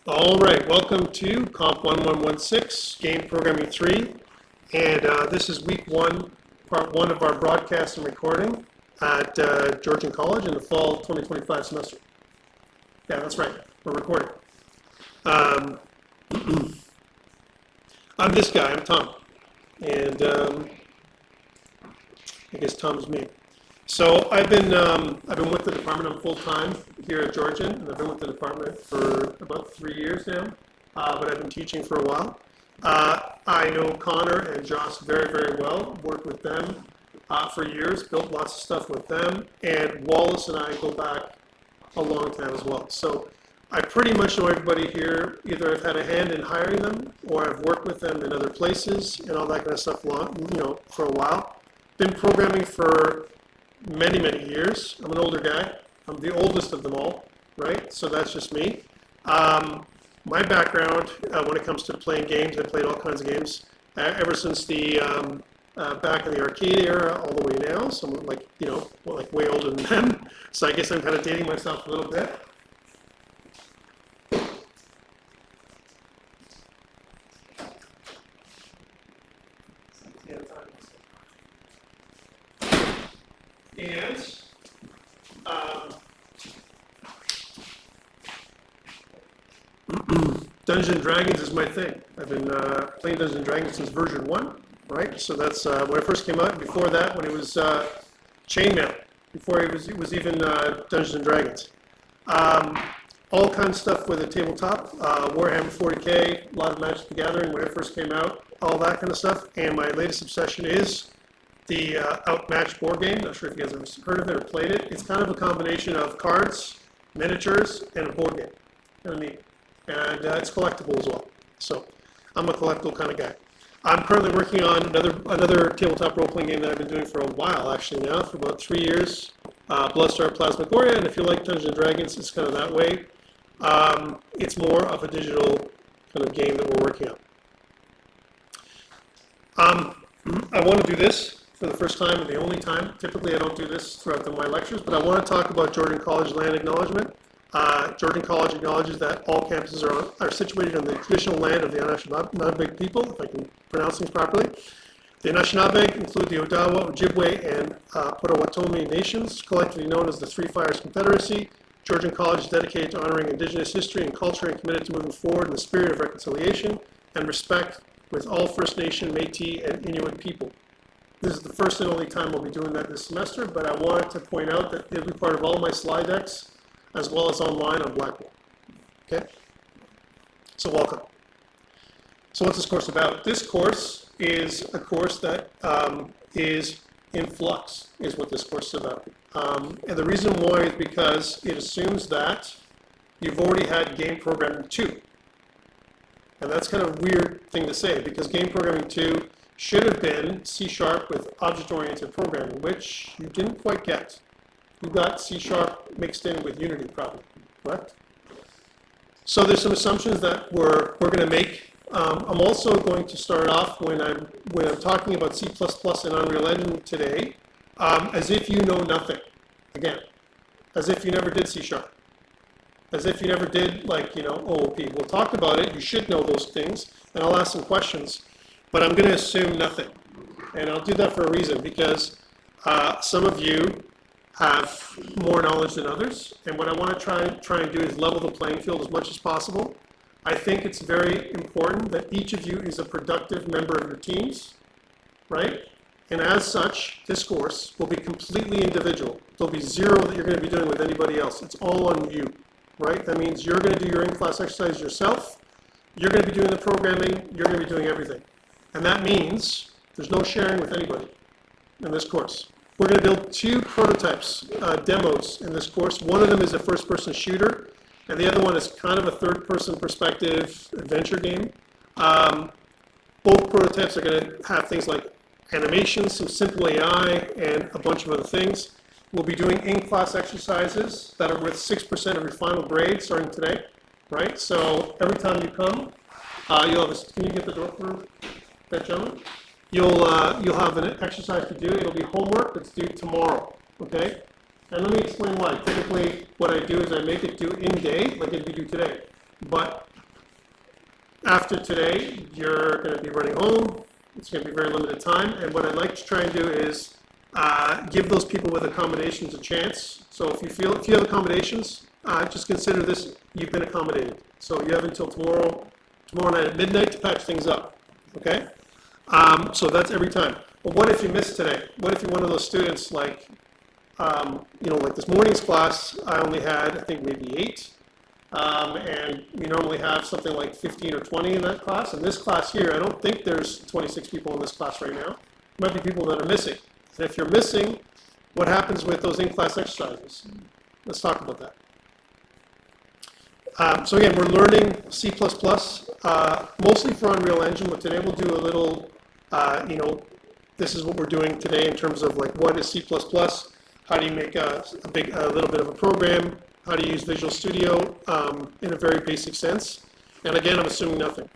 All right, welcome to COMP1116, Game Programming 3, and this is week 1, part 1 of our broadcast and recording at Georgian College in the fall 2025 semester. Yeah, that's right, we're recording. I'm this guy, I'm Tom, and I guess Tom's me. So I've been with the department. I'm full-time here at Georgian, and I've been with the department for about 3 years now, but I've been teaching for a while. I know Connor and Josh very, very well, worked with them for years, built lots of stuff with them, and Wallace and I go back a long time as well. So I pretty much know everybody here. Either I've had a hand in hiring them, or I've worked with them in other places, and all that kind of stuff, for a while. Been programming for many, many years. I'm an older guy. I'm the oldest of them all, right? So that's just me. My background, when it comes to playing games, I played all kinds of games ever since the back in the arcade era all the way now. So I'm like way older than them. So I guess I'm kind of dating myself a little bit. And Dungeons & Dragons is my thing. I've been playing Dungeons & Dragons since version 1, right? So that's when it first came out. Before that, when it was Chainmail, before it was even Dungeons & Dragons. All kinds of stuff with a tabletop, Warhammer 40K, a lot of Magic the Gathering when it first came out, all that kind of stuff. And my latest obsession is the Outmatched board game. Not sure if you guys have heard of it or played it. It's kind of a combination of cards, miniatures, and a board game. Kind of neat. And it's collectible as well. So I'm a collectible kind of guy. I'm currently working on another tabletop role-playing game that I've been doing for a while, actually now, for about 3 years. Bloodstar Plasmagoria, and if you like Dungeons & Dragons, it's kind of that way. It's more of a digital kind of game that we're working on. I want to do this for the first time and the only time. Typically, I don't do this throughout my lectures, but I want to talk about Georgian College land acknowledgement. Georgian College acknowledges that all campuses are situated on the traditional land of the Anishinaabe people, if I can pronounce things properly. The Anishinaabe include the Odawa, Ojibwe, and Potawatomi nations, collectively known as the Three Fires Confederacy. Georgian College is dedicated to honoring Indigenous history and culture and committed to moving forward in the spirit of reconciliation and respect with all First Nation, Métis, and Inuit people. This is the first and only time we'll be doing that this semester, but I wanted to point out that it'll be part of all my slide decks, as well as online on Blackboard. Okay? So welcome. So what's this course about? This course is a course that is in flux, is what this course is about. And the reason why is because it assumes that you've already had Game Programming 2. And that's kind of a weird thing to say, because Game Programming 2 should have been C# with object-oriented programming, which you didn't quite get. You got C# mixed in with Unity, probably, correct? So there's some assumptions that we're going to make. I'm also going to start off when I'm talking about C++ and Unreal Engine today, as if you know nothing. Again, as if you never did C#, as if you never did OOP. We'll talk about it. You should know those things, and I'll ask some questions. But I'm going to assume nothing, and I'll do that for a reason, because some of you have more knowledge than others, and what I want to try and do is level the playing field as much as possible. I think it's very important that each of you is a productive member of your teams, right? And as such, this course will be completely individual. There'll be zero that you're going to be doing with anybody else. It's all on you, right? That means you're going to do your in-class exercise yourself. You're going to be doing the programming. You're going to be doing everything. And that means there's no sharing with anybody in this course. We're going to build 2 prototypes, demos in this course. One of them is a first-person shooter, and the other one is kind of a third-person perspective adventure game. Both prototypes are going to have things like animations, some simple AI, and a bunch of other things. We'll be doing in-class exercises that are worth 6% of your final grade starting today, right? So every time you come, you'll have can you get the door for that gentleman? You'll have an exercise to do. It'll be homework that's due tomorrow, okay? And let me explain why. Typically, what I do is I make it due in day, like it'd be due today. But After today, you're going to be running home. It's going to be very limited time. And what I'd like to try and do is give those people with accommodations a chance. So if you have accommodations, just consider this, you've been accommodated. So you have until tomorrow night at midnight to patch things up, okay? So that's every time. But what if you missed today? What if you're one of those students like, like this morning's class, I only had, I think, maybe 8. And we normally have something like 15 or 20 in that class. In this class here, I don't think there's 26 people in this class right now. There might be people that are missing. And if you're missing, what happens with those in-class exercises? Let's talk about that. So again, we're learning C++, mostly for Unreal Engine, but today we'll do a little, this is what we're doing today in terms of like what is C++, how do you make a little bit of a program, how to use Visual Studio in a very basic sense. And again, I'm assuming nothing.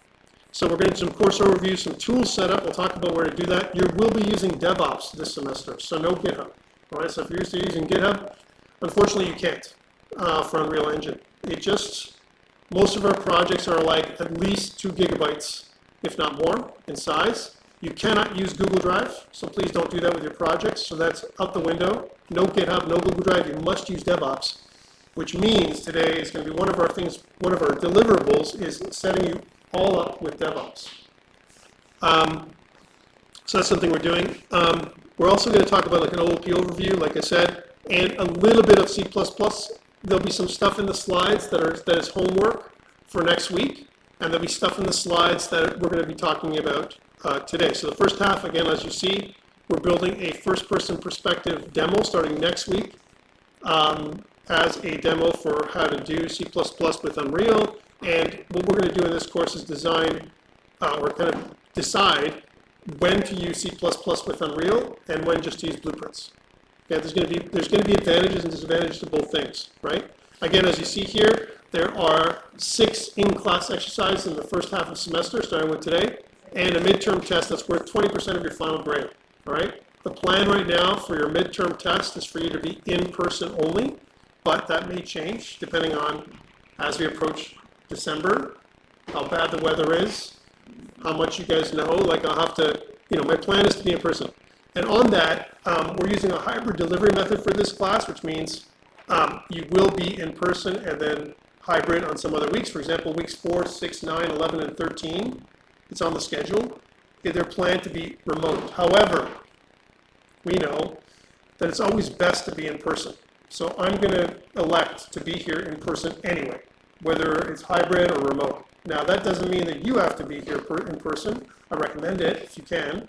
So we're going to do some course overview, some tools set up. We'll talk about where to do that. You will be using DevOps this semester, so no GitHub. All right, so if you're used to using GitHub, unfortunately you can't for Unreal Engine. Most of our projects are like at least 2 gigabytes, if not more, in size. You cannot use Google Drive, so please don't do that with your projects. So that's out the window. No GitHub, no Google Drive. You must use DevOps, which means today is going to be one of our deliverables is setting you all up with DevOps. So that's something we're doing. We're also going to talk about like an OOP overview, like I said, and a little bit of C++. There'll be some stuff in the slides that is homework for next week, and there'll be stuff in the slides that we're going to be talking about today. So the first half, again, as you see, we're building a first-person perspective demo starting next week as a demo for how to do C++ with Unreal. And what we're going to do in this course is design or kind of decide when to use C++ with Unreal and when just to use blueprints. Okay, there's going to be advantages and disadvantages to both things, right? Again, as you see here, there are 6 in-class exercises in the first half of the semester, starting with today, and a midterm test that's worth 20% of your final grade, all right? The plan right now for your midterm test is for you to be in person only, but that may change depending on, as we approach December, how bad the weather is, how much you guys know. Like I'll have to, my plan is to be in person. And on that, we're using a hybrid delivery method for this class, which means you will be in person and then hybrid on some other weeks. For example, weeks 4, 6, 9, 11, and 13, it's on the schedule. They're planned to be remote. However, we know that it's always best to be in person. So I'm going to elect to be here in person anyway, whether it's hybrid or remote. Now, that doesn't mean that you have to be here in person. I recommend it if you can.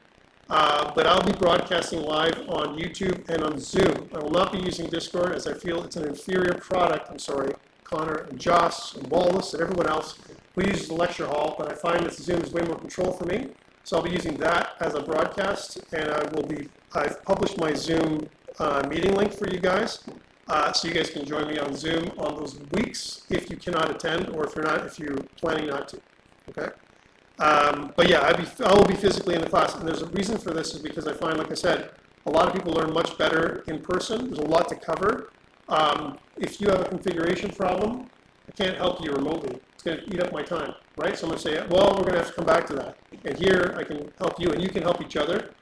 But I'll be broadcasting live on YouTube and on Zoom. I will not be using Discord as I feel it's an inferior product. I'm sorry, Connor and Joss and Wallace and everyone else who uses the lecture hall, but I find that Zoom is way more control for me. So I'll be using that as a broadcast, and I've published my Zoom meeting link for you guys. So you guys can join me on Zoom on those weeks if you cannot attend or if you're planning not to, okay? But yeah, I will be physically in the class, and there's a reason for this is because I find, like I said, a lot of people learn much better in person. There's a lot to cover. If you have a configuration problem, I can't help you remotely. It's going to eat up my time, right? So I'm going to say, well, we're going to have to come back to that. And here I can help you, and you can help each other.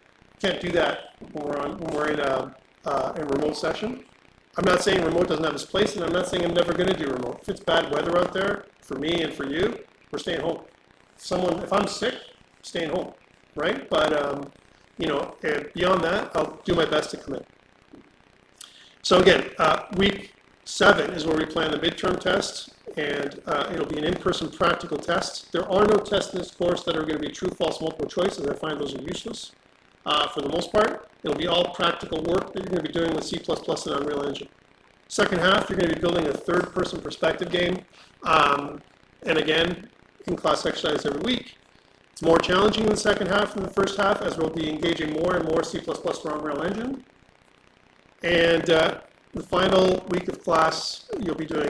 Can't do that when we're in a remote session. I'm not saying remote doesn't have its place, and I'm not saying I'm never going to do remote. If it's bad weather out there for me and for you, we're staying home. If I'm sick, I'm staying home, right? But beyond that, I'll do my best to come in. So again, week 7 is where we plan the midterm test, and it'll be an in-person practical test. There are no tests in this course that are going to be true, false, multiple choice, as I find those are useless for the most part. It'll be all practical work that you're going to be doing with C++ and Unreal Engine. Second half, you're going to be building a third-person perspective game, and again, in-class exercise every week. It's more challenging in the second half than the first half, as we'll be engaging more and more C++ for Unreal Engine. And the final week of class, you'll be doing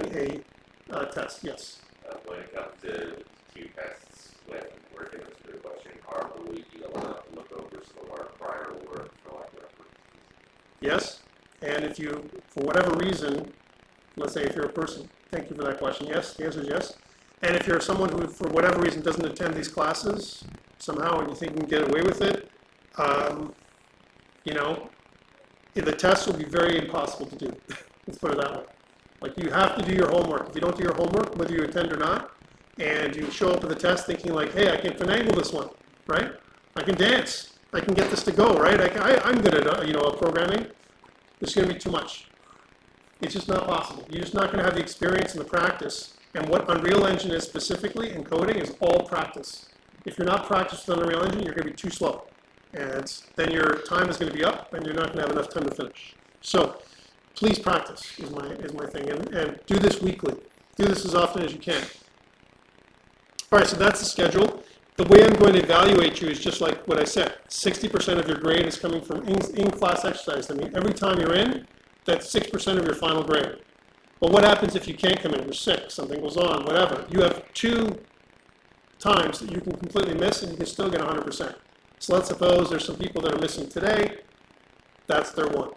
a test. Yes? When it comes to Q tests, when we're given to the question, will we be allowed to look over some of our prior work for like references? Yes. And if you, for whatever reason, let's say if you're a person, thank you for that question. Yes, the answer is yes. And if you're someone who, for whatever reason, doesn't attend these classes somehow, and you think you can get away with it, you know, the test will be very impossible to do. Let's put it that way. Like, you have to do your homework. If you don't do your homework, whether you attend or not, and you show up to the test thinking like, hey, I can finagle this one, right? I can dance. I can get this to go, right? I'm good at, you know, programming. It's going to be too much. It's just not possible. You're just not going to have the experience and the practice. And what Unreal Engine is specifically in coding is all practice. If you're not practiced with Unreal Engine, you're going to be too slow. And then your time is going to be up, and you're not going to have enough time to finish. So please practice is my thing. And do this weekly. Do this as often as you can. All right, so that's the schedule. The way I'm going to evaluate you is just like what I said. 60% of your grade is coming from in-class exercise. I mean, every time you're in, that's 6% of your final grade. But what happens if you can't come in? You're sick, something goes on, whatever. You have 2 times that you can completely miss, and you can still get 100%. So let's suppose there's some people that are missing today. That's their 1.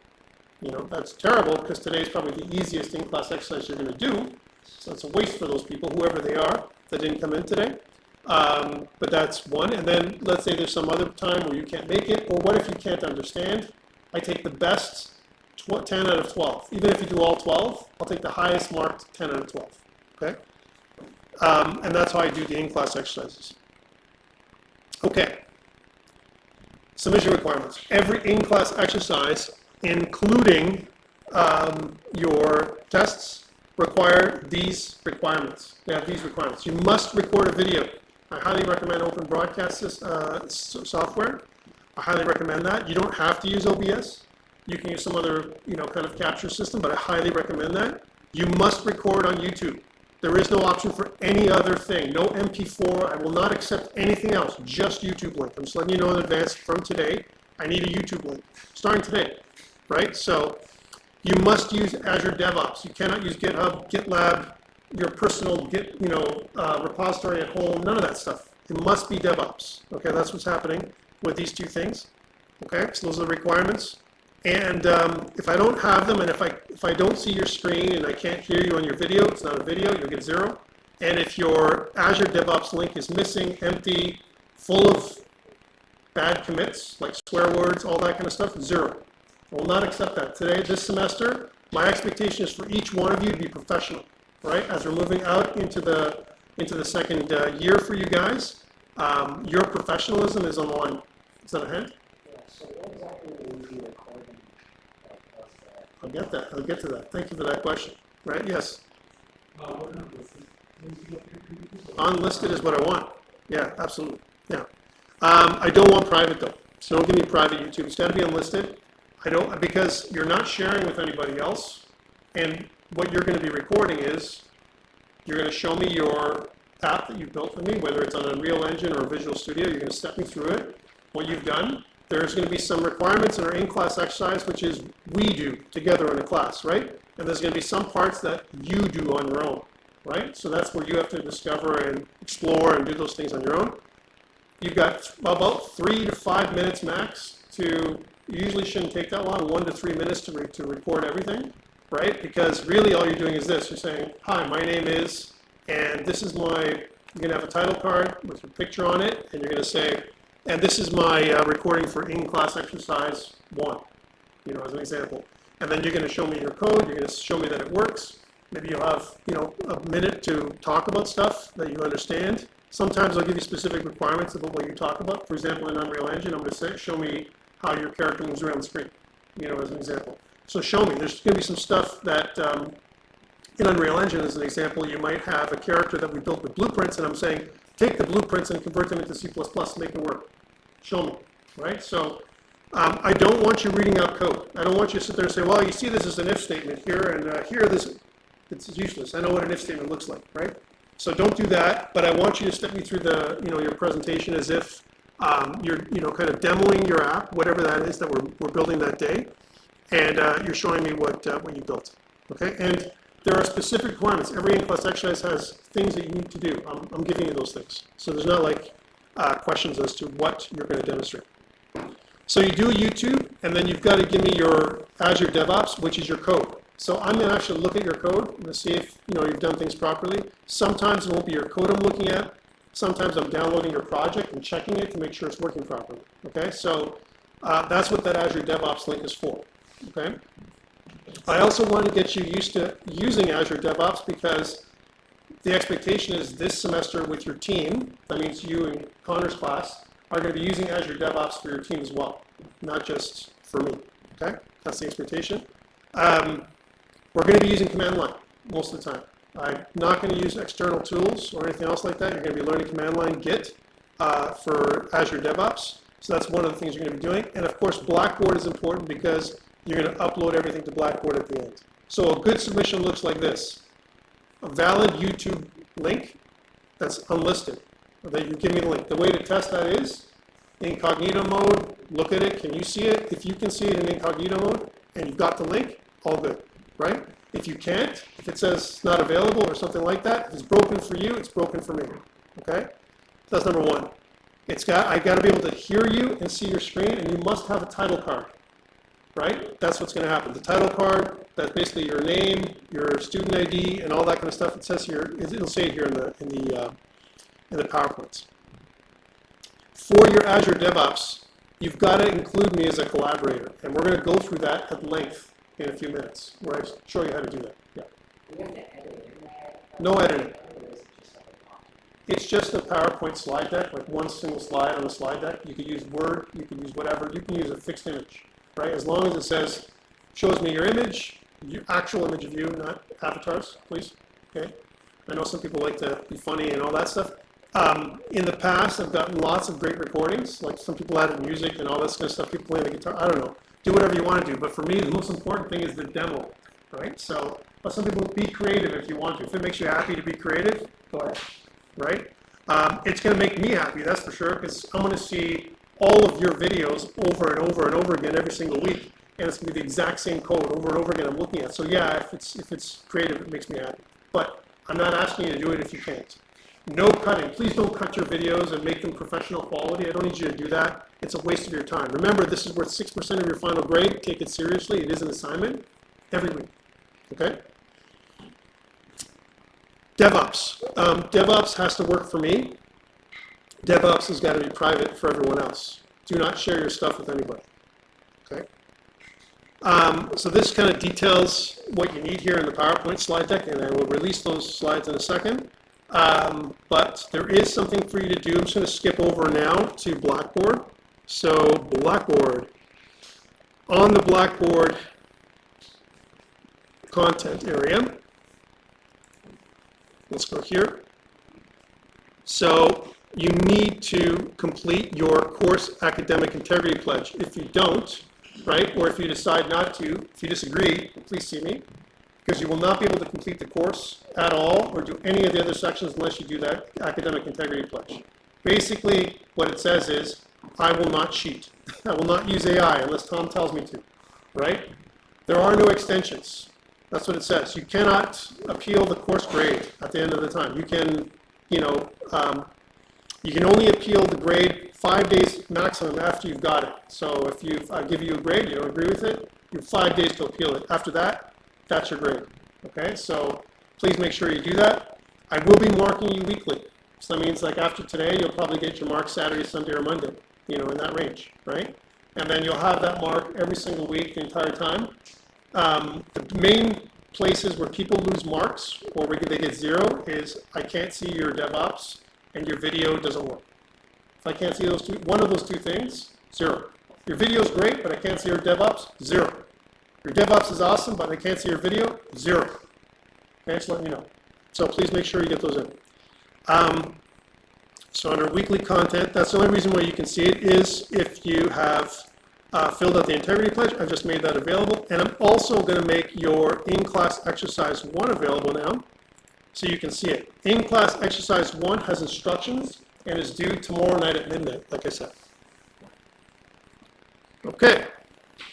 You know, that's terrible because today is probably the easiest in-class exercise you're going to do. So it's a waste for those people, whoever they are, that didn't come in today. But that's 1. And then let's say there's some other time where you can't make it, or what if you can't understand? I take the best 10 out of 12. Even if you do all 12, I'll take the highest marked 10 out of 12. Okay? And that's how I do the in-class exercises. Okay. Submission requirements. Every in-class exercise, including your tests, require these requirements. They have these requirements. You must record a video. I highly recommend open broadcast software. I highly recommend that. You don't have to use OBS. You can use some other, you know, kind of capture system, but I highly recommend that. You must record on YouTube. There is no option for any other thing. No MP4. I will not accept anything else. Just YouTube link. I'm just letting you know in advance from today. I need a YouTube link starting today, right? So you must use Azure DevOps. You cannot use GitHub, GitLab, your personal Git, you know, repository at home. None of that stuff. It must be DevOps. Okay, that's what's happening with these 2 things. Okay, so those are the requirements. And if I don't have them, and if I don't see your screen and I can't hear you on your video, it's not a video, you'll get 0. And if your Azure DevOps link is missing, empty, full of bad commits, like swear words, all that kind of stuff, 0. I will not accept that. Today, this semester, my expectation is for each one of you to be professional, right? As we're moving out into the second year for you guys, your professionalism is on the line. Is that a hint? Yeah, so what exactly will we be recording? I'll get that. I'll get to that. Thank you for that question. Right? Yes. Unlisted is what I want. Yeah, absolutely. Yeah. I don't want private though. So don't give me private YouTube. It's got to be unlisted. I don't, because you're not sharing with anybody else. And what you're going to be recording is you're going to show me your app that you've built for me, whether it's on Unreal Engine or Visual Studio. You're going to step me through it, what you've done. There's going to be some requirements in our in-class exercise, which is we do together in a class, right? And there's going to be some parts that you do on your own, right? So that's where you have to discover and explore and do those things on your own. You've got about 3 to 5 minutes max to, usually shouldn't take that long, 1 to 3 minutes to record everything, right? Because really all you're doing is this. You're saying, hi, my name is, and this is my, you're going to have a title card with your picture on it, and you're going to say, and this is my recording for in-class exercise 1, you know, as an example. And then you're going to show me your code. You're going to show me that it works. Maybe you'll have, you know, a minute to talk about stuff that you understand. Sometimes I'll give you specific requirements about what you talk about. For example, in Unreal Engine, I'm going to say, show me how your character moves around the screen, you know, as an example. So show me. There's going to be some stuff that in Unreal Engine, as an example, you might have a character that we built with blueprints, and I'm saying, take the blueprints and convert them into C++, make it work. Show me, right? So I don't want you reading out code. I don't want you to sit there and say, well, you see this is an if statement here, and here this, it's useless. I know what an if statement looks like, right? So don't do that, but I want you to step me through the, you know, your presentation as if you're, you know, kind of demoing your app, whatever that is that we're building that day, and you're showing me what you built, okay? And there are specific requirements. Every in-class exercise has things that you need to do. I'm giving you those things. So there's not like questions as to what you're going to demonstrate. So you do a YouTube, and then you've got to give me your Azure DevOps, which is your code. So I'm going to actually look at your code. I'm going to see if you've done things properly. Sometimes it won't be your code I'm looking at. Sometimes I'm downloading your project and checking it to make sure it's working properly. Okay, so that's what that Azure DevOps link is for. Okay. I also want to get you used to using Azure DevOps because the expectation is this semester with your team, that means you and Connor's class, are going to be using Azure DevOps for your team as well, not just for me. Okay, that's the expectation. We're going to be using command line most of the time. I'm not going to use external tools or anything else like that. You're going to be learning command line Git for Azure DevOps. So that's one of the things you're going to be doing. And of course, Blackboard is important because you're going to upload everything to Blackboard at the end. So a good submission looks like this. A valid YouTube link that's unlisted. That you give me the link. The way to test that is incognito mode, look at it, can you see it? If you can see it in incognito mode and you've got the link, all good, right? If you can't, if it says it's not available or something like that, if it's broken for you, it's broken for me, okay? That's number one. I got to be able to hear you and see your screen, and you must have a title card, right? That's what's going to happen. The title card, that's basically your name, your student ID, and all that kind of stuff. It says here, it'll say it here in the PowerPoints. For your Azure DevOps, you've got to include me as a collaborator, and we're going to go through that at length in a few minutes, where I show you how to do that. Yeah. We have to edit in there. No editing. Or is it just like a document? It's just a PowerPoint slide deck, like one single slide on a slide deck. You could use Word, you can use whatever, you can use a fixed image, right? As long as it says, shows me your image, your actual image of you, not avatars, please, okay? I know some people like to be funny and all that stuff. In the past, I've gotten lots of great recordings, like some people added music and all this kind of stuff, people playing the guitar, I don't know. Do whatever you want to do, but for me, the most important thing is the demo, right? So, but some people be creative if you want to. If it makes you happy to be creative, go ahead, right? It's going to make me happy, that's for sure, because I'm going to see all of your videos over and over and over again every single week, and it's going to be the exact same code over and over again I'm looking at. So yeah, if it's creative, it makes me happy. But I'm not asking you to do it if you can't. No cutting. Please don't cut your videos and make them professional quality. I don't need you to do that. It's a waste of your time. Remember, this is worth 6% of your final grade. Take it seriously. It is an assignment every week. Okay? DevOps. DevOps has to work for me. DevOps has got to be private for everyone else. Do not share your stuff with anybody. Okay? So this kind of details what you need here in the PowerPoint slide deck, and I will release those slides in a second. But there is something for you to do. I'm just going to skip over now to Blackboard. So Blackboard. On the Blackboard content area, let's go here. So you need to complete your course academic integrity pledge. If you don't, right, or if you decide not to, if you disagree, please see me, because you will not be able to complete the course at all or do any of the other sections unless you do that academic integrity pledge. Basically, what it says is, I will not cheat. I will not use AI unless Tom tells me to, right? There are no extensions. That's what it says. You cannot appeal the course grade at the end of the time. You can, you can only appeal the grade 5 days maximum after you've got it. So if I give you a grade, you don't agree with it, you have 5 days to appeal it. After that, that's your grade. Okay, so please make sure you do that. I will be marking you weekly. So that means like after today, you'll probably get your mark Saturday, Sunday, or Monday, in that range, right? And then you'll have that mark every single week the entire time. The main places where people lose marks or where they get 0 is I can't see your DevOps and your video doesn't work. If I can't see those two, one of those two things, 0. Your video is great, but I can't see your DevOps, 0. Your DevOps is awesome, but I can't see your video, 0. Okay, just letting you know. So please make sure you get those in. So under weekly content, that's the only reason why you can see it is if you have filled out the integrity pledge. I've just made that available. And I'm also going to make your in-class exercise 1 available now so you can see it. In-class exercise 1 has instructions and is due tomorrow night at midnight, like I said. Okay.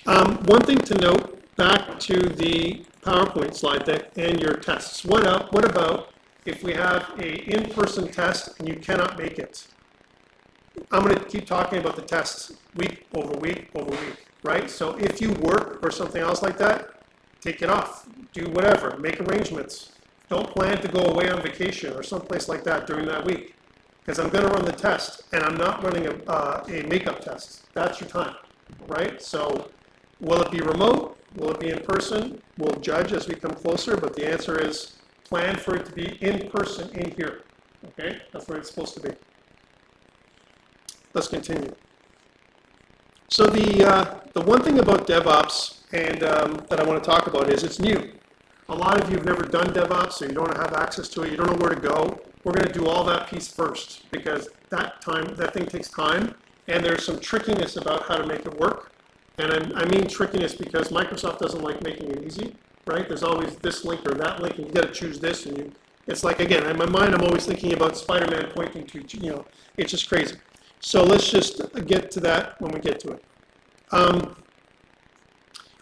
One thing to note, back to the PowerPoint slide deck and your tests. What about if we have an in-person test and you cannot make it? I'm going to keep talking about the tests week over week over week, right? So if you work or something else like that, take it off, do whatever, make arrangements. Don't plan to go away on vacation or someplace like that during that week, because I'm going to run the test, and I'm not running a makeup test. That's your time, right? So will it be remote? Will it be in person? We'll judge as we come closer, but the answer is plan for it to be in person in here, okay? That's where it's supposed to be. Let's continue. So the one thing about DevOps and that I want to talk about is it's new. A lot of you have never done DevOps, so you don't have access to it. You don't know where to go. We're going to do all that piece first because that thing takes time, and there's some trickiness about how to make it work. And I mean trickiness because Microsoft doesn't like making it easy, right? There's always this link or that link, and you got to choose this. And it's like, again, in my mind, I'm always thinking about Spider-Man pointing to, it's just crazy. So let's just get to that when we get to it.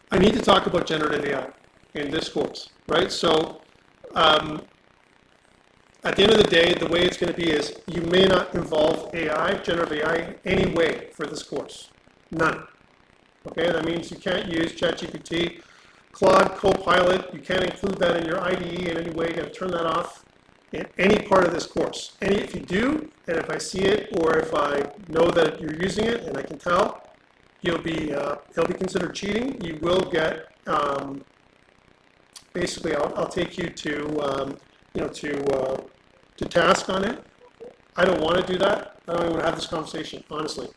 I need to talk about generative AI in this course, right? So at the end of the day, the way it's going to be is you may not involve AI, generative AI, in any way for this course. None. Okay, that means you can't use ChatGPT, Claude, Copilot. You can't include that in your IDE in any way. You got to turn that off in any part of this course. And if you do, and if I see it, or if I know that you're using it, and I can tell, it'll be considered cheating. You will get basically. I'll take you to to task on it. I don't want to do that. I don't even want to have this conversation, honestly.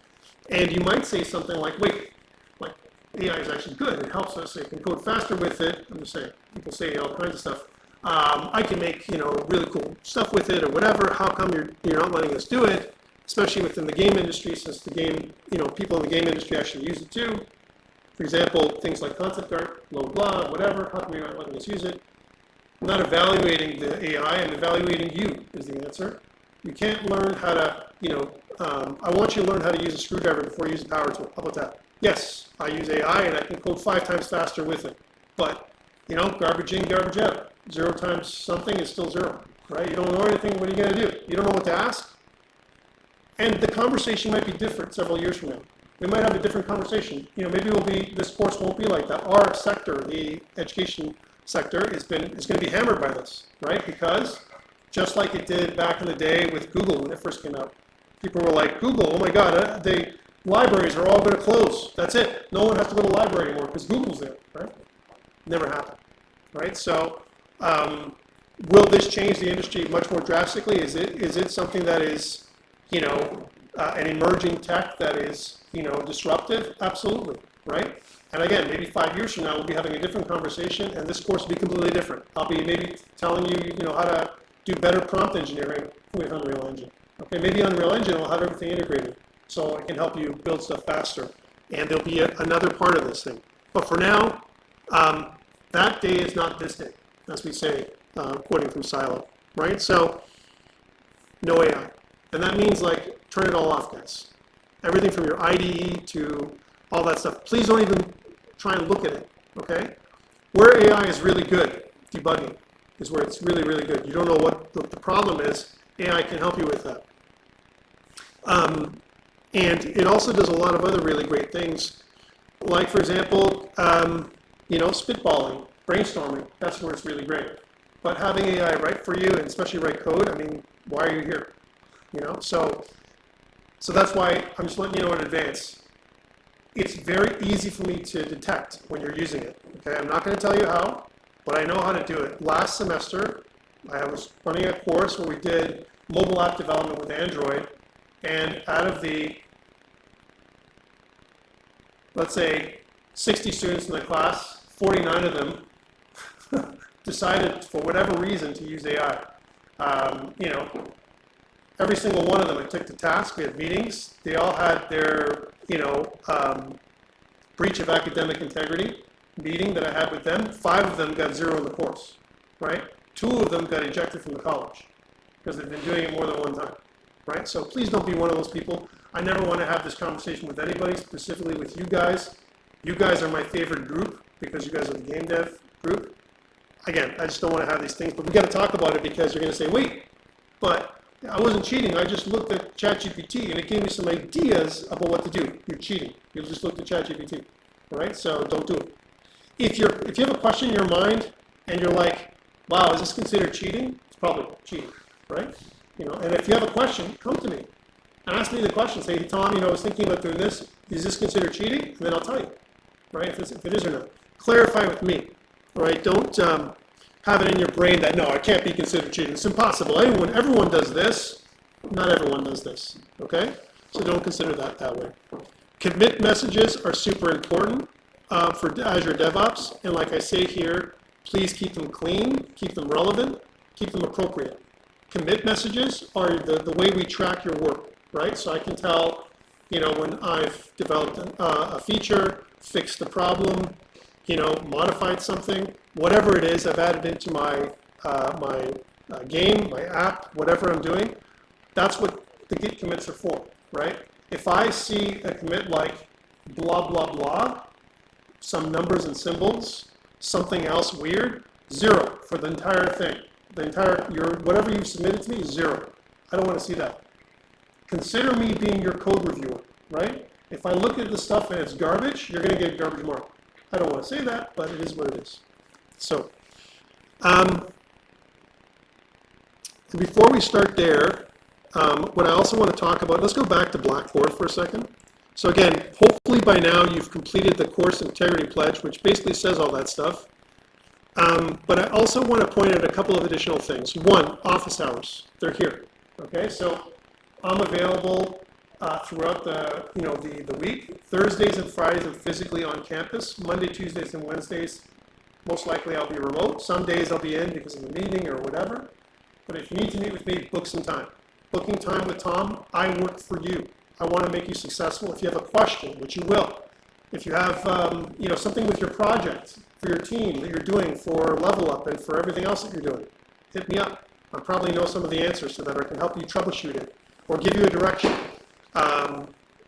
And you might say something like, "Wait, like AI is actually good. It helps us. It can code faster with it." I'm just saying. People say all kinds of stuff. I can make really cool stuff with it or whatever. How come you're not letting us do it? Especially within the game industry, since the game, people in the game industry actually use it too. For example, things like concept art, blah, blah, whatever. How come you're not letting us use it? I'm not evaluating the AI, I'm evaluating you is the answer. You can't learn how to, I want you to learn how to use a screwdriver before you use a power tool. How about that? Yes, I use AI and I can code 5 times faster with it. But, garbage in, garbage out. 0 times something is still 0, right? You don't know anything, what are you going to do? You don't know what to ask? And the conversation might be different several years from now. We might have a different conversation. Maybe this course won't be like that. Our sector, the education sector, is going to be hammered by this, right? Because just like it did back in the day with Google when it first came out, people were like, Google, oh my God, the libraries are all going to close. That's it. No one has to go to the library anymore because Google's there, right? Never happened, right? So will this change the industry much more drastically? Is it something that is an emerging tech that is, disruptive? Absolutely, right? And again, maybe 5 years from now, we'll be having a different conversation, and this course will be completely different. I'll be maybe telling you, how to do better prompt engineering with Unreal Engine. Okay, maybe Unreal Engine will have everything integrated, so it can help you build stuff faster. And there'll be another part of this thing. But for now, that day is not this day, as we say, quoting from Silo, right? So, no AI. And that means, turn it all off, guys. Everything from your IDE to all that stuff. Please don't even try and look at it, okay? Where AI is really good, debugging, is where it's really, really good. You don't know what the problem is, AI can help you with that. And it also does a lot of other really great things, like, for example, spitballing, brainstorming. That's where it's really great. But having AI write for you, and especially write code, why are you here? So that's why I'm just letting you know in advance. It's very easy for me to detect when you're using it. Okay, I'm not going to tell you how, but I know how to do it. Last semester, I was running a course where we did mobile app development with Android, and out of the, let's say, 60 students in the class, 49 of them decided for whatever reason to use AI. Every single one of them, I took the task. We had meetings. They all had their, breach of academic integrity meeting that I had with them. 5 of them got 0 in the course, right? 2 of them got ejected from the college because they've been doing it more than one time, right? So please don't be one of those people. I never want to have this conversation with anybody, specifically with you guys. You guys are my favorite group because you guys are the game dev group. Again, I just don't want to have these things, but we got to talk about it because you're going to say, wait, but I wasn't cheating. I just looked at ChatGPT and it gave me some ideas about what to do. You're cheating. You just looked at ChatGPT, all right? So don't do it. if you have a question in your mind and you're like, wow, is this considered cheating? It's probably cheating, right? You know, and if you have a question, come to me. Ask me the question. Say, hey, Tom, you know, I was thinking about doing this. Is this considered cheating? And then I'll tell you, right? If it is or not. Clarify with me, right? Don't have it in your brain that, no, it can't be considered cheating. It's impossible. Everyone does this. Not everyone does this, okay? So don't consider that way. Commit messages are super important for Azure DevOps. And like I say here, please keep them clean, keep them relevant, keep them appropriate. Commit messages are the way we track your work, right? So I can tell, you know, when I've developed a feature, fixed a problem, you know, modified something, whatever it is I've added into my game, my app, whatever I'm doing, that's what the Git commits are for, right? If I see a commit like blah, blah, blah, some numbers and symbols, something else weird, 0 for the entire thing. Whatever you've submitted to me is 0. I don't want to see that. Consider me being your code reviewer, right? If I look at the stuff and it's garbage, you're going to get a garbage mark. I don't want to say that, but it is what it is. So, before we start there, what I also want to talk about, let's go back to Blackboard for a second. So again, hopefully by now you've completed the course integrity pledge, which basically says all that stuff. But I also want to point out a couple of additional things. One, office hours. They're here. Okay, so I'm available throughout the week. Thursdays and Fridays I'm physically on campus. Monday, Tuesdays, and Wednesdays, most likely I'll be remote. Some days I'll be in because of a meeting or whatever. But if you need to meet with me, book some time. Booking time with Tom, I work for you. I want to make you successful. If you have a question, which you will, if you have something with your project, for your team that you're doing for Level Up and for everything else that you're doing, hit me up. I probably know some of the answers to that, or can help you troubleshoot it, or give you a direction.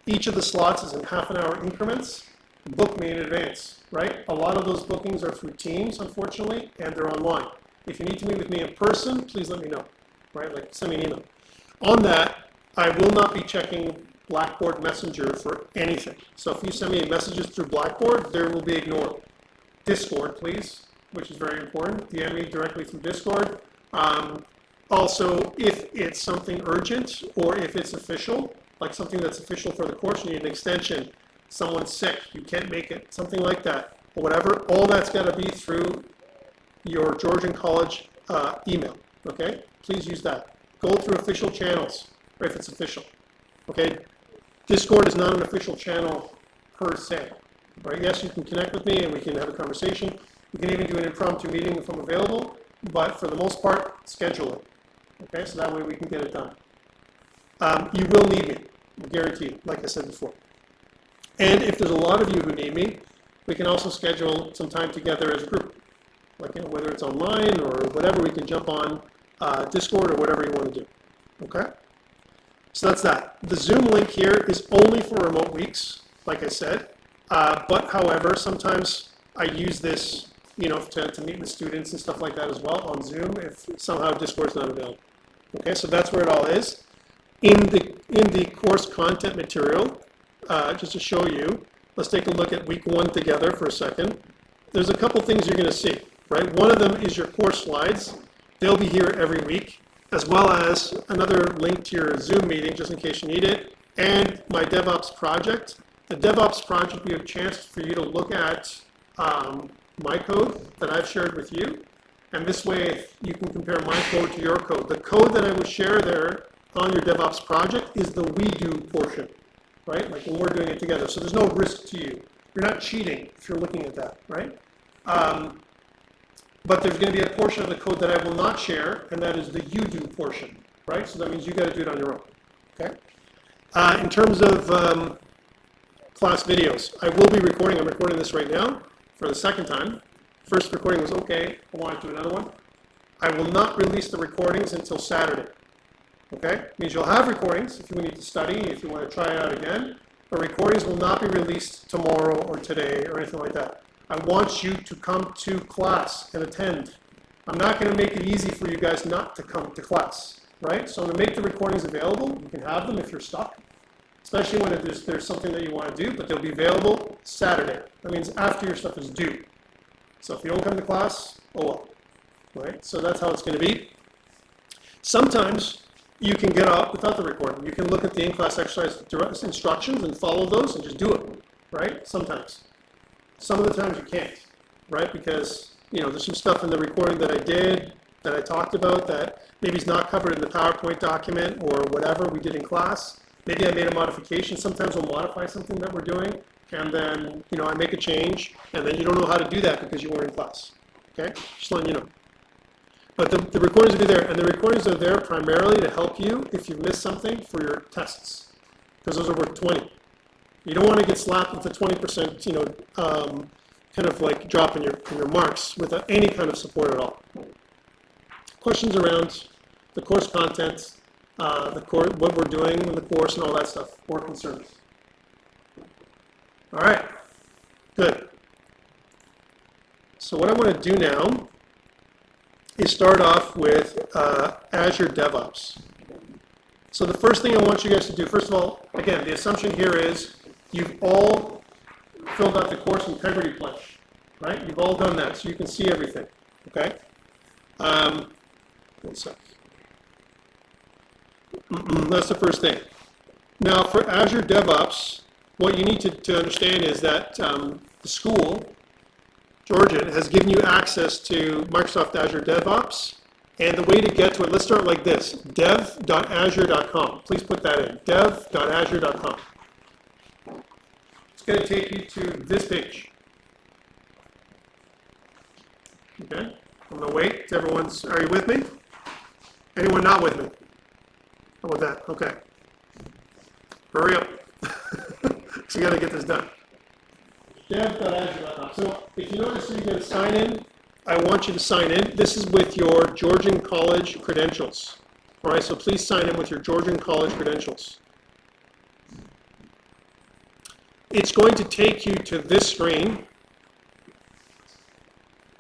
Each of the slots is in half-an-hour increments. Book me in advance, right? A lot of those bookings are through Teams, unfortunately, and they're online. If you need to meet with me in person, please let me know, right? Like, send me an email. On that, I will not be checking Blackboard Messenger for anything. So if you send me messages through Blackboard, they will be ignored. Discord, please, which is very important. DM me directly through Discord. Also, if it's something urgent or if it's official, like something that's official for the course, you need an extension, someone's sick, you can't make it, something like that, or whatever, all that's got to be through your Georgian College email, okay? Please use that. Go through official channels, or if it's official, okay? Discord is not an official channel per se, right? Yes, you can connect with me and we can have a conversation. We can even do an impromptu meeting if I'm available, but for the most part, schedule it, okay? So that way we can get it done. You will need me, I guarantee you, like I said before. And if there's a lot of you who need me, we can also schedule some time together as a group. Like, whether it's online or whatever, we can jump on Discord or whatever you want to do, okay? So that's that. The Zoom link here is only for remote weeks, like I said. But however, sometimes I use this, to meet with students and stuff like that as well on Zoom if somehow Discord's not available. Okay, so that's where it all is. In the course content material, just to show you, let's take a look at week 1 together for a second. There's a couple things you're going to see, right? One of them is your course slides. They'll be here every week, as well as another link to your Zoom meeting, just in case you need it, and my DevOps project. The DevOps project will be a chance for you to look at my code that I've shared with you, and this way you can compare my code to your code. The code that I will share there on your DevOps project is the we do portion, right? Like when we're doing it together. So there's no risk to you. You're not cheating if you're looking at that, right? But there's going to be a portion of the code that I will not share, and that is the you do portion, right? So that means you got to do it on your own, okay? In terms of class videos, I will be recording. I'm recording this right now for the second time. First recording was okay. I want to do another one. I will not release the recordings until Saturday, okay? It means you'll have recordings if you need to study, if you want to try it out again, but recordings will not be released tomorrow or today or anything like that. I want you to come to class and attend. I'm not going to make it easy for you guys not to come to class, right? So I'm going to make the recordings available. You can have them if you're stuck, especially when there's something that you want to do, but they'll be available Saturday. That means after your stuff is due, So if you don't come to class, oh well, right? So that's how it's going to be. Sometimes you can get out without the recording. You can look at the in-class exercise instructions and follow those and just do it, right? Sometimes. Some of the times you can't, right? Because, there's some stuff in the recording that I did, that I talked about, that maybe is not covered in the PowerPoint document or whatever we did in class. Maybe I made a modification. Sometimes we'll modify something that we're doing, and then, I make a change, and then you don't know how to do that because you weren't in class, okay? Just letting you know. But the recordings will be there, and the recordings are there primarily to help you if you missed something for your tests, because those are worth 20. You don't want to get slapped with a 20%, kind of like drop in your marks without any kind of support at all. Questions around the course content, what we're doing in the course, and all that stuff, or concerns? All right, good. So what I want to do now is start off with Azure DevOps. So the first thing I want you guys to do, first of all, again, the assumption here is you've all filled out the course integrity pledge, right? You've all done that, so you can see everything, okay? One sec. That's the first thing. Now, for Azure DevOps, what you need to understand is that the school, Georgia, has given you access to Microsoft Azure DevOps, and the way to get to it, let's start like this, dev.azure.com. Please put that in, dev.azure.com. It's going to take you to this page. Okay, I'm going to wait till everyone's, are you with me? Anyone not with me? How about that? Okay. Hurry up. So you got to get this done. Dev.azure.com. So if you notice you're going to sign in, I want you to sign in. This is with your Georgian College credentials. All right, so please sign in with your Georgian College credentials. It's going to take you to this screen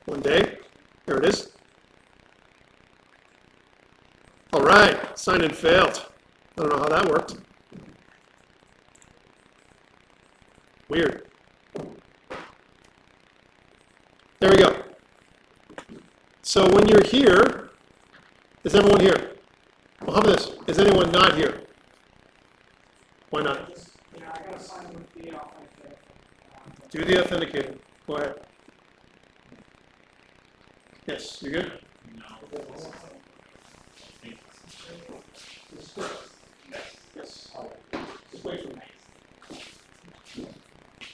one day. There it is. All right, sign in failed. I don't know how that worked. Weird. There we go. So when you're here, is everyone here? Well, how about this? Is anyone not here? Why not? Yeah, I gotta sign with the authenticator. Do the authenticator. Go ahead. Yes, you good? Yes. Just wait for me.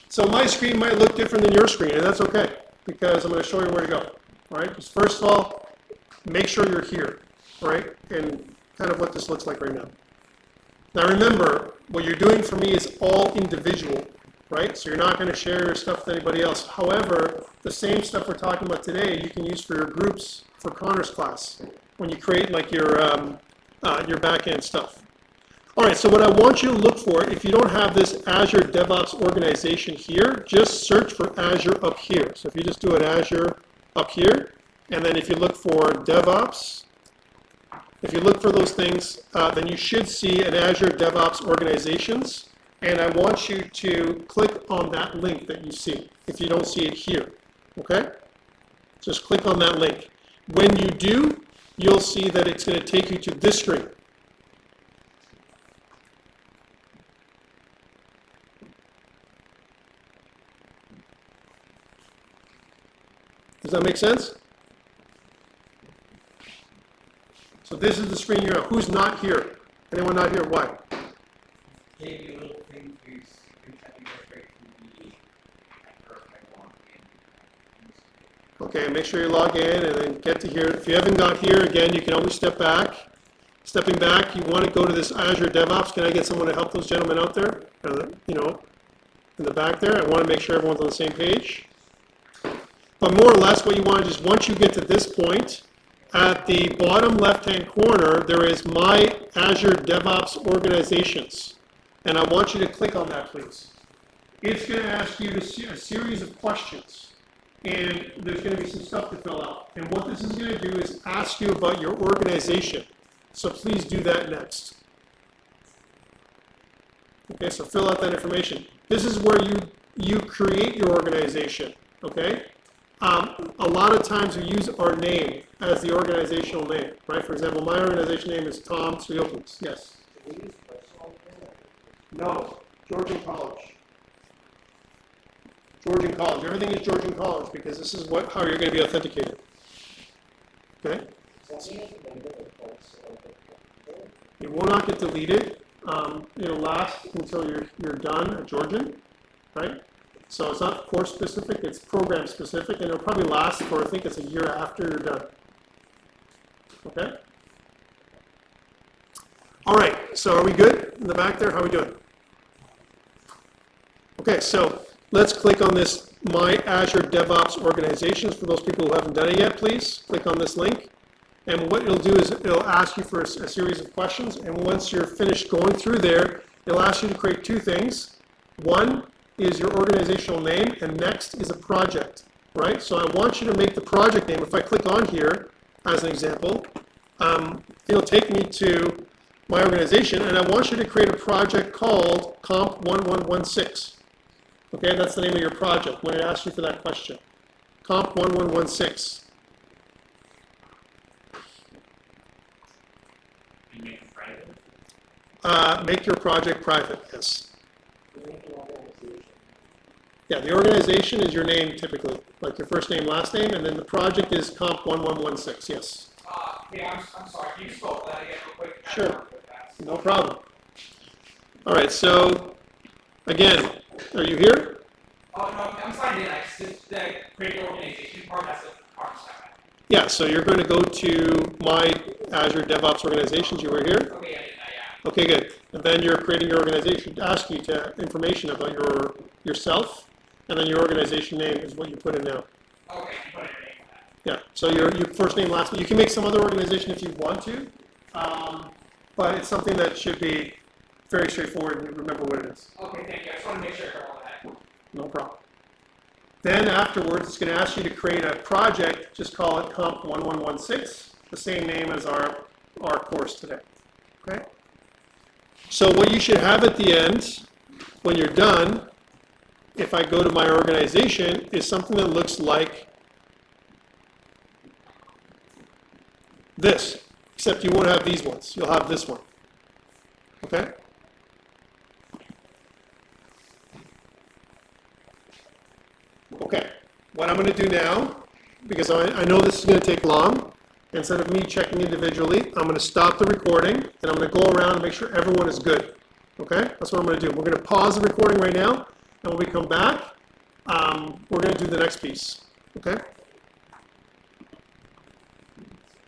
So my screen might look different than your screen, and that's okay, because I'm going to show you where to go. All right. Just first of all, make sure you're here, all right, and kind of what this looks like right now. Now remember, what you're doing for me is all individual, right? So you're not going to share your stuff with anybody else. However, the same stuff we're talking about today, you can use for your groups for Connor's class when you create like your back-end stuff. All right, so what I want you to look for, if you don't have this Azure DevOps organization here, just search for Azure up here. So if you just do it Azure up here, and then if you look for DevOps, if you look for those things, then you should see an Azure DevOps organizations, and I want you to click on that link that you see, if you don't see it here, okay? Just click on that link. When you do, you'll see that it's going to take you to this screen. Does that make sense? So this is the screen you're on. Who's not here? Anyone not here? Why? Gave you a little thing to type straight to the log in. Okay, make sure you log in and then get to here. If you haven't got here, again, you can always step back. Stepping back, you want to go to this Azure DevOps. Can I get someone to help those gentlemen out there? You know, in the back there. I want to make sure everyone's on the same page. But more or less what you want is, once you get to this point, at the bottom left-hand corner, there is My Azure DevOps Organizations. And I want you to click on that, please. It's going to ask you a series of questions. And there's going to be some stuff to fill out. And what this is going to do is ask you about your organization. So please do that next. Okay, so fill out that information. This is where you create your organization, okay? A lot of times we use our name as the organizational name, right? For example, my organization name is Tom Sliopoulos. Yes. No, Georgian College. Georgian College. Everything is Georgian College because this is how you're going to be authenticated. Okay? It will not get deleted. It'll last until you're done at Georgian, right? So it's not course specific, it's program specific, and it'll probably last for, I think it's a year after you're done. Okay? All right, so are we good in the back there? How are we doing? Okay, so let's click on this My Azure DevOps Organizations. For those people who haven't done it yet, please click on this link. And what it'll do is it'll ask you for a series of questions, and once you're finished going through there, it'll ask you to create two things. One is your organizational name, and next is a project, right? So I want you to make the project name. If I click on here, as an example, it'll take me to my organization, and I want you to create a project called COMP1116. Okay, that's the name of your project when it asks you for that question. COMP1116. You make it private? Make your project private, yes. Yeah, the organization is your name typically, like your first name, last name, and then the project is COMP1116, yes. Yeah, I'm sorry, can you spell that again real quick? Sure, no problem. All right, so again, are you here? Oh, no, I'm signed in. I just create the organization part, that's the part step. Yeah, so you're going to go to My Azure DevOps Organizations. You were here? Okay, I did that, yeah. Okay, good. And then you're creating your organization to ask you to information about yourself, and then your organization name is what you put in now. Okay, you put in your name for that. Yeah, so your first name, last name. You can make some other organization if you want to, but it's something that should be very straightforward and you remember what it is. Okay, thank you. I just want to make sure I got all that. No problem. Then afterwards, it's going to ask you to create a project. Just call it COMP1116, the same name as our course today. Okay? So what you should have at the end, when you're done, if I go to my organization, is something that looks like this, except you won't have these ones. You'll have this one. Okay? Okay, what I'm going to do now, because I know this is going to take long, instead of me checking individually, I'm going to stop the recording, and I'm going to go around and make sure everyone is good. Okay, that's what I'm going to do. We're going to pause the recording right now, and when we come back, we're going to do the next piece. Okay?